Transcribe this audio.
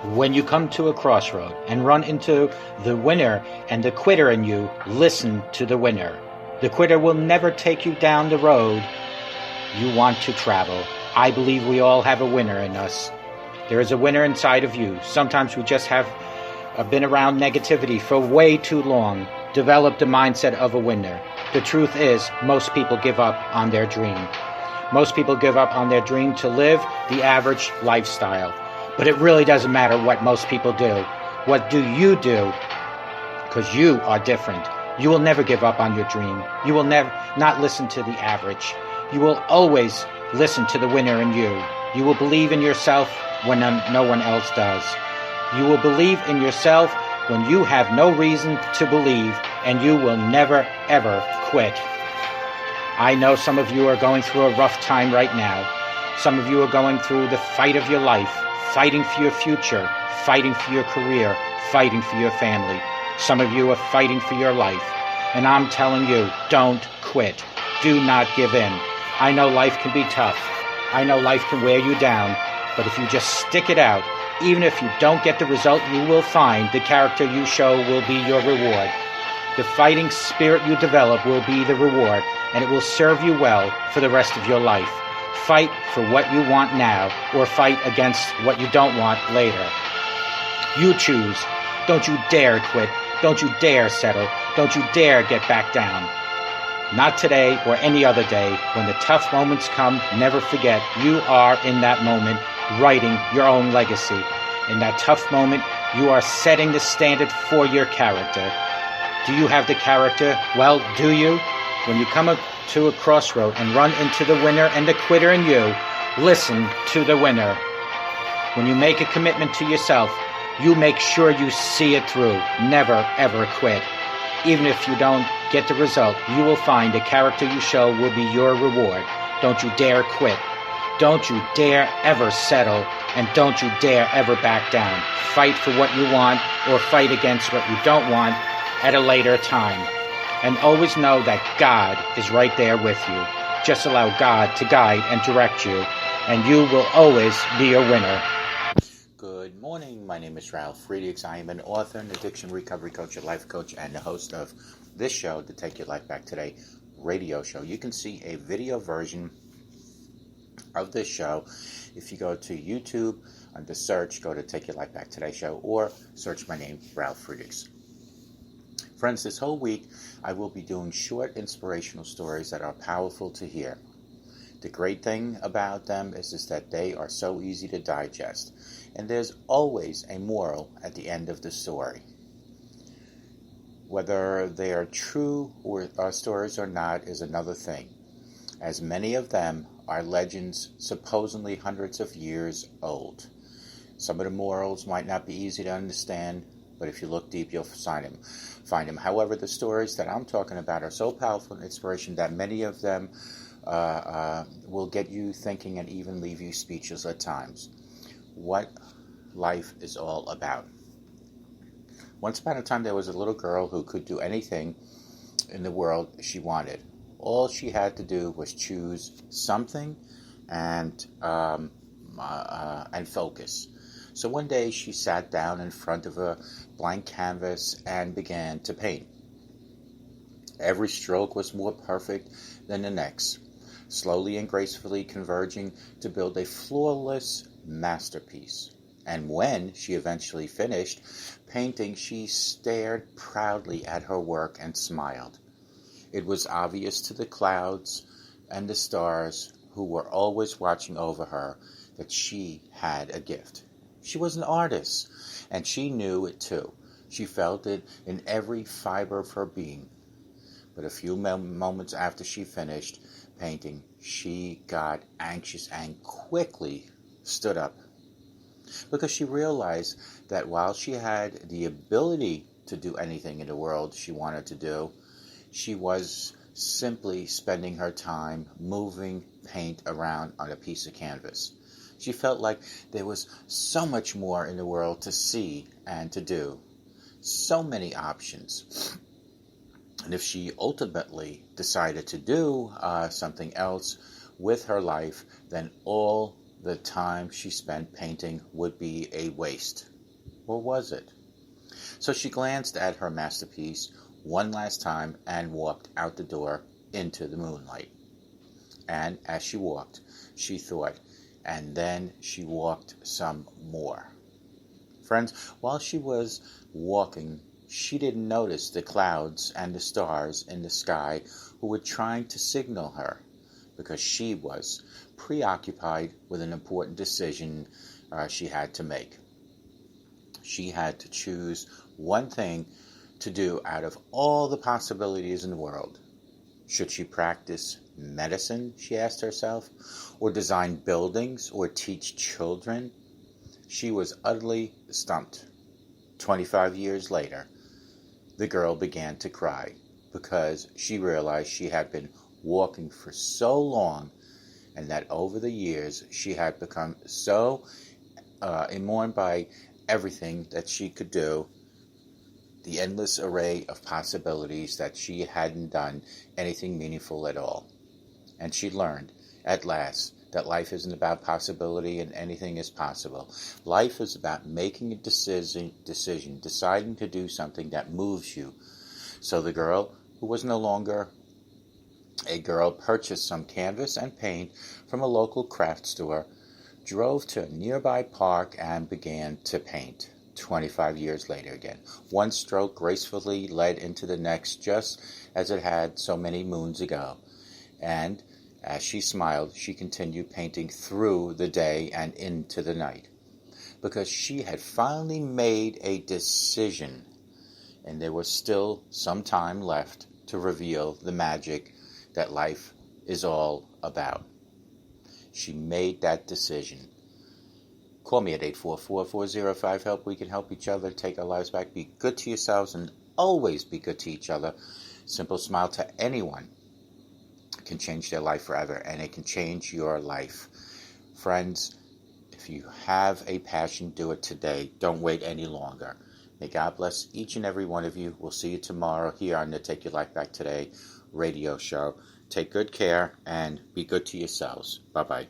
When you come to a crossroad and run into the winner and the quitter in you, listen to the winner. The quitter will never take you down the road you want to travel. I believe we all have a winner in us. There is a winner inside of you. Sometimes we just have been around negativity for way too long, developed the mindset of a winner. The truth is, most people give up on their dream. Most people give up on their dream to live the average lifestyle. But it really doesn't matter what most people do. What do you do? Because you are different. You will never give up on your dream. You will never not listen to the average. You will always listen to the winner in you. You will believe in yourself when no one else does. You will believe in yourself when you have no reason to believe, and you will never, ever quit. I know some of you are going through a rough time right now. Some of you are going through the fight of your life, fighting for your future, fighting for your career, fighting for your family. Some of you are fighting for your life. And I'm telling you, don't quit. Do not give in. I know life can be tough. I know life can wear you down. But if you just stick it out, even if you don't get the result you will find, the character you show will be your reward. The fighting spirit you develop will be the reward, and it will serve you well for the rest of your life. Fight for what you want now, or fight against what you don't want later. You choose. Don't you dare quit. Don't you dare settle. Don't you dare get back down. Not today or any other day. When the tough moments come, never forget you are in that moment writing your own legacy. In that tough moment, you are setting the standard for your character. Do you have the character? Well, do you? When you come to a crossroad and run into the winner and the quitter in you, listen to the winner. When you make a commitment to yourself, you make sure you see it through. Never, ever quit. Even if you don't get the result, you will find the character you show will be your reward. Don't you dare quit. Don't you dare ever settle, and don't you dare ever back down. Fight for what you want or fight against what you don't want at a later time. And always know that God is right there with you. Just allow God to guide and direct you, and you will always be a winner. Good morning. My name is Ralf Friedrichs. I am an author, an addiction recovery coach, a life coach, and the host of this show, the Take Your Life Back Today radio show. You can see a video version of this show if you go to YouTube, under search, go to Take Your Life Back Today show, or search my name, Ralf Friedrichs. Friends, this whole week I will be doing short inspirational stories that are powerful to hear. The great thing about them is that they are so easy to digest, and there's always a moral at the end of the story. Whether they are true or stories or not is another thing, as many of them are legends supposedly hundreds of years old. Some of the morals might not be easy to understand, but if you look deep, you'll find them. However, the stories that I'm talking about are so powerful and inspiration that many of them will get you thinking and even leave you speechless at times. What life is all about. Once upon a time, there was a little girl who could do anything in the world she wanted. All she had to do was choose something and focus. So one day she sat down in front of a blank canvas and began to paint. Every stroke was more perfect than the next, slowly and gracefully converging to build a flawless masterpiece. And when she eventually finished painting, she stared proudly at her work and smiled. It was obvious to the clouds and the stars, who were always watching over her, that she had a gift. She was an artist, and she knew it too. She felt it in every fiber of her being. But a few moments after she finished painting, she got anxious and quickly stood up, because she realized that while she had the ability to do anything in the world she wanted to do, she was simply spending her time moving paint around on a piece of canvas. She felt like there was so much more in the world to see and to do, so many options. And if she ultimately decided to do something else with her life, then all the time she spent painting would be a waste. Or was it? So she glanced at her masterpiece one last time and walked out the door into the moonlight. And as she walked, she thought, and then she walked some more. Friends, while she was walking, she didn't notice the clouds and the stars in the sky who were trying to signal her, because she was preoccupied with an important decision she had to make. She had to choose one thing to do out of all the possibilities in the world. Should she practice medicine, she asked herself, or design buildings, or teach children? She was utterly stumped. 25 years later, the girl began to cry because she realized she had been walking for so long, and that over the years she had become so enamored by everything that she could do, the endless array of possibilities, that she hadn't done anything meaningful at all. And she learned, at last, that life isn't about possibility and anything is possible. Life is about making a decision, deciding to do something that moves you. So the girl, who was no longer a girl, purchased some canvas and paint from a local craft store, drove to a nearby park, and began to paint. 25 years later again. One stroke gracefully led into the next, just as it had so many moons ago. And as she smiled, she continued painting through the day and into the night, because she had finally made a decision, and there was still some time left to reveal the magic that life is all about. She made that decision. Call me at 844-405-HELP. We can help each other take our lives back. Be good to yourselves and always be good to each other. Simple smile to anyone can change their life forever, and it can change your life. Friends, if you have a passion, do it today. Don't wait any longer. May God bless each and every one of you. We'll see you tomorrow here on the Take Your Life Back Today radio show. Take good care and be good to yourselves. Bye-bye.